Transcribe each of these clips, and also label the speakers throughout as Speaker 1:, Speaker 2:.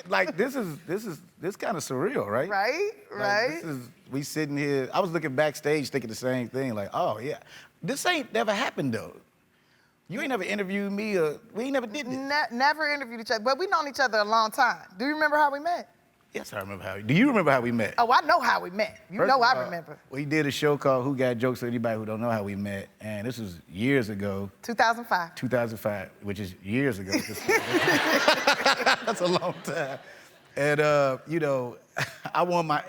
Speaker 1: Like, this kind of surreal, right?
Speaker 2: Right, right.
Speaker 1: Like, we sitting here. I was looking backstage thinking the same thing, like, oh, yeah. This ain't never happened, though. You ain't never interviewed me, or we ain't never did this.
Speaker 2: Never interviewed each other, but we known each other a long time. Do you remember how we met?
Speaker 1: Yes, I remember how. Do you remember how we met?
Speaker 2: Oh, I know how we met. You know I remember.
Speaker 1: We did a show called Who Got Jokes for Anybody Who Don't Know How We Met, and this was years ago.
Speaker 2: 2005.
Speaker 1: 2005, which is years ago. That's a long time. And, you know,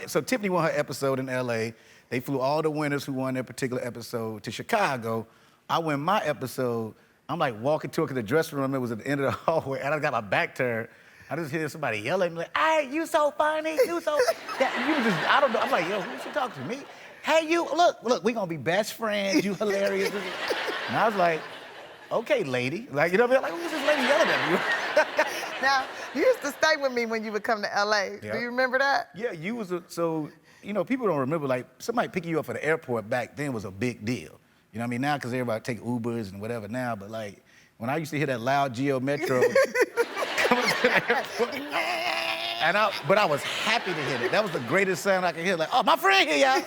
Speaker 1: so Tiffany won her episode in LA. They flew all the winners who won their particular episode to Chicago. I win my episode. I'm like walking to the dressing room. It was at the end of the hallway, and I got my back turned. I just hear somebody yelling at me like, hey, you so funny, you so... I don't know. I'm like, yo, who's she talking to me? Hey, you, look, we gonna be best friends, you hilarious. And I was like, okay, lady. Like, you know what I mean? Like, who's this lady yelling at me?
Speaker 2: Now, you used to stay with me when you would come to LA.
Speaker 1: Yeah.
Speaker 2: Do you remember that?
Speaker 1: Yeah, so, you know, people don't remember, like, somebody picking you up at the airport back then was a big deal. You know what I mean? Now, because everybody take Ubers and whatever now, but like, when I used to hear that loud Geo Metro coming to the airport, but I was happy to hear it. That was the greatest sound I could hear, like, oh, my friend here, y'all.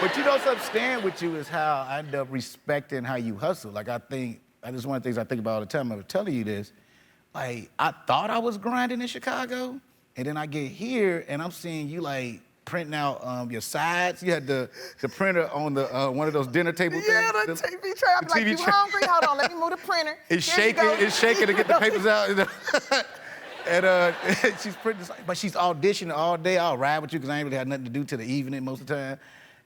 Speaker 1: But you know what's staying with you is how I end up respecting how you hustle. Like, this is one of the things I think about all the time. I was telling you this. Like, I thought I was grinding in Chicago, and then I get here, and I'm seeing you, like, printing out your sides. You had the printer on the one of those dinner table things.
Speaker 2: Yeah, the TV tray. I'm like, you hungry? Hold on, let me move the printer.
Speaker 1: It's shaking to get the papers out. And she's printing, but she's auditioning all day. I'll ride with you because I ain't really had nothing to do till the evening most of the time.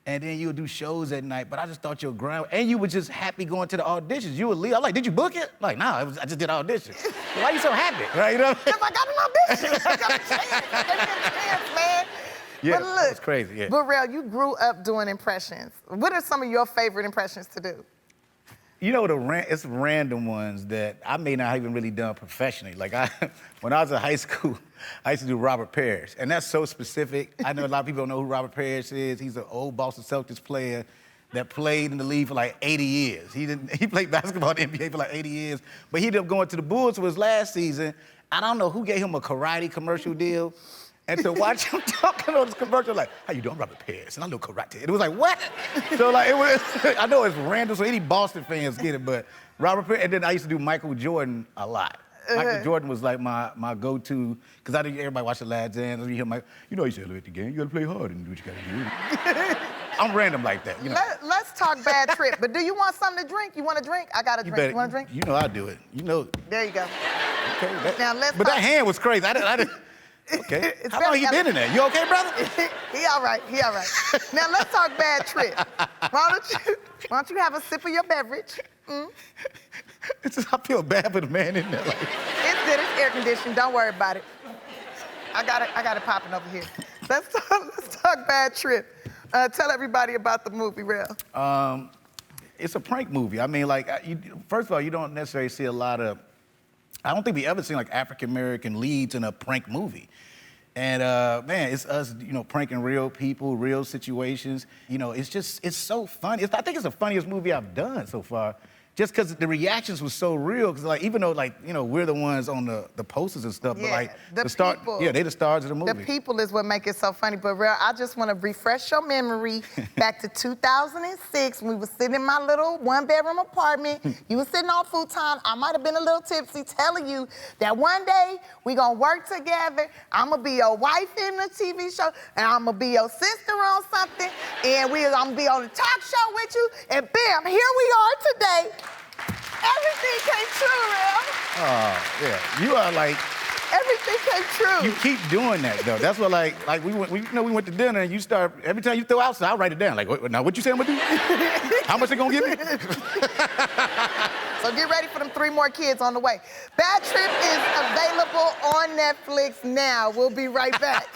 Speaker 1: And then you would do shows at night, but I just thought you were grind. And you were just happy going to the auditions. You would leave. I'm like, did you book it? Like, nah, I just did audition. Why are you so happy? Right, you know?
Speaker 2: Because I got an audition. I got a chance. I got a chance, man.
Speaker 1: Yeah,
Speaker 2: but look,
Speaker 1: that's crazy, yeah.
Speaker 2: Lil Rel, you grew up doing impressions. What are some of your favorite impressions to do?
Speaker 1: You know, it's random ones that I may not have even really done professionally. Like, when I was in high school, I used to do Robert Parish, and that's so specific. I know a lot of people don't know who Robert Parish is. He's an old Boston Celtics player that played in the league for like 80 years. He played basketball in the NBA for like 80 years, but he ended up going to the Bulls for his last season. I don't know who gave him a karate commercial deal. And to watch him talking on this commercial, like, how you doing, Robert Parish? And I know karate. It was like, what? So like, I know it's random, so any Boston fans get it, but Robert Parish, and then I used to do Michael Jordan a lot. Michael Jordan was like my go-to, because I think everybody watched The Last Dance. You hear Mike, you know, you say, look at the game, you gotta play hard and do what you gotta do. I'm random like that, you know.
Speaker 2: Let's talk bad trip, but do you want something to drink? You want a drink? I got a drink. You want a drink?
Speaker 1: You know I do it. You know.
Speaker 2: There you go.
Speaker 1: Okay.
Speaker 2: Now let's
Speaker 1: But that hand was crazy. I didn't. Okay. How long you been in there? You okay, brother?
Speaker 2: He all right. Now let's talk bad trip. Why don't you have a sip of your beverage?
Speaker 1: It's just, I feel bad for the man in there. Like.
Speaker 2: It's good. It's air conditioned. Don't worry about it. I got it popping over here. Let's talk bad trip. Tell everybody about the movie, Rel.
Speaker 1: It's a prank movie. I mean, like, first of all, you don't necessarily see a lot of. I don't think we ever seen like African-American leads in a prank movie. And man, it's us, you know, pranking real people, real situations. You know, it's so funny. I think it's the funniest movie I've done so far. Just because the reactions were so real, because like, even though like, you know, we're the ones on the posters and stuff, but like they're the stars of the movie.
Speaker 2: The people is what make it so funny. But Rel, I just want to refresh your memory back to 2006 when we were sitting in my little one-bedroom apartment. You were sitting on futon. I might have been a little tipsy, telling you that one day we gonna work together. I'm gonna be your wife in the TV show, and I'm gonna be your sister on something, and I'm gonna be on the talk show with you. And bam, here we are today. Everything came true, Rel.
Speaker 1: Oh, yeah. You are like...
Speaker 2: Everything came true.
Speaker 1: You keep doing that, though. That's what, like we went to dinner, and you start, every time you throw out, so I'll write it down. Like, now what you say I'm gonna do? How much they gonna give me?
Speaker 2: So get ready for them 3 more kids on the way. Bad Trip is available on Netflix now. We'll be right back.